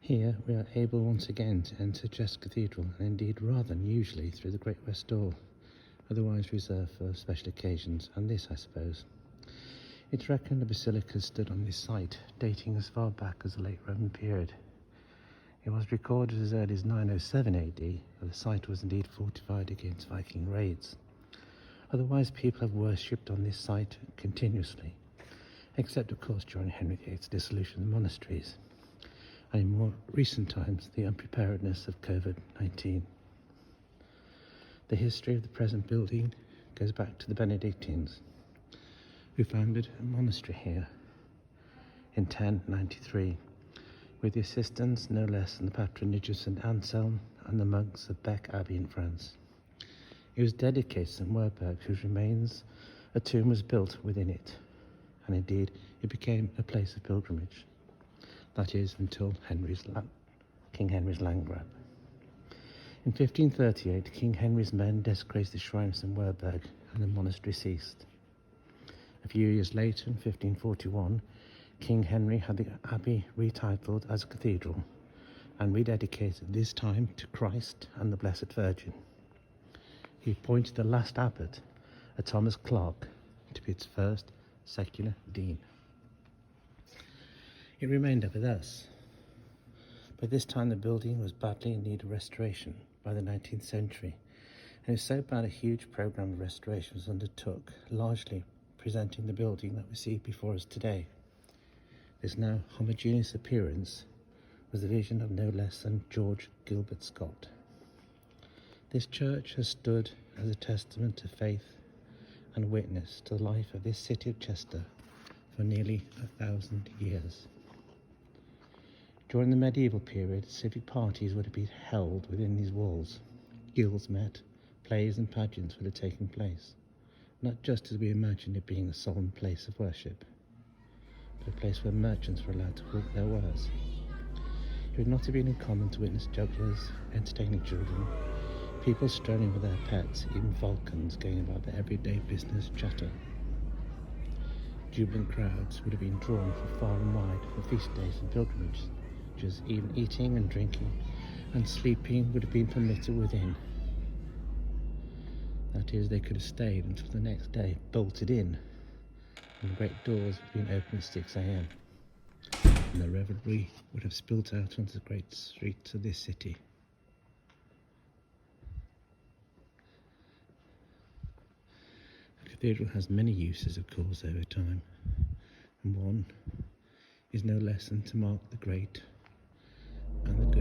Here we are able once again to enter Chester Cathedral, and indeed rather unusually through the Great West Door, otherwise reserved for special occasions, and this I suppose. It's reckoned the basilica stood on this site, dating as far back as the late Roman period. It was recorded as early as 907 AD, that the site was indeed fortified against Viking raids. Otherwise people have worshipped on this site continuously, except of course during Henry VIII's dissolution of monasteries, and in more recent times the unpreparedness of COVID-19. The history of the present building goes back to the Benedictines, who founded a monastery here in 1093, with the assistance no less than the patronage of St Anselm and the monks of Bec Abbey in France. It was dedicated to St Werburgh, whose remains a tomb was built within it, and indeed it became a place of pilgrimage. That is, until King Henry's land grab. In 1538, King Henry's men desecrated the shrine of St Werburgh, and the monastery ceased. A few years later, in 1541, King Henry had the abbey retitled as a cathedral and rededicated this time to Christ and the Blessed Virgin. He appointed the last abbot, a Thomas Clarke, to be its first secular dean. It remained ever thus. By this time the building was badly in need of restoration by the 19th century, and it was so bad a huge programme of restoration was undertook, largely presenting the building that we see before us today. This now homogeneous appearance was the vision of no less than George Gilbert Scott. This church has stood as a testament to faith and witness to the life of this city of Chester for nearly 1,000 years. During the medieval period, civic parties would have been held within these walls. Guilds met, plays and pageants would have taken place, not just as we imagine it being a solemn place of worship, but a place where merchants were allowed to hawk their wares. It would not have been uncommon to witness jugglers entertaining children, people strolling with their pets, even falcons going about their everyday business chatter. Jubilant crowds would have been drawn from far and wide for feast days and pilgrimages. Even eating and drinking and sleeping would have been permitted within. That is, they could have stayed until the next day, bolted in, and the great doors would have been open at 6 a.m. and the revelry would have spilt out onto the great streets of this city. The cathedral has many uses, of course, over time, and one is no less than to mark the great and the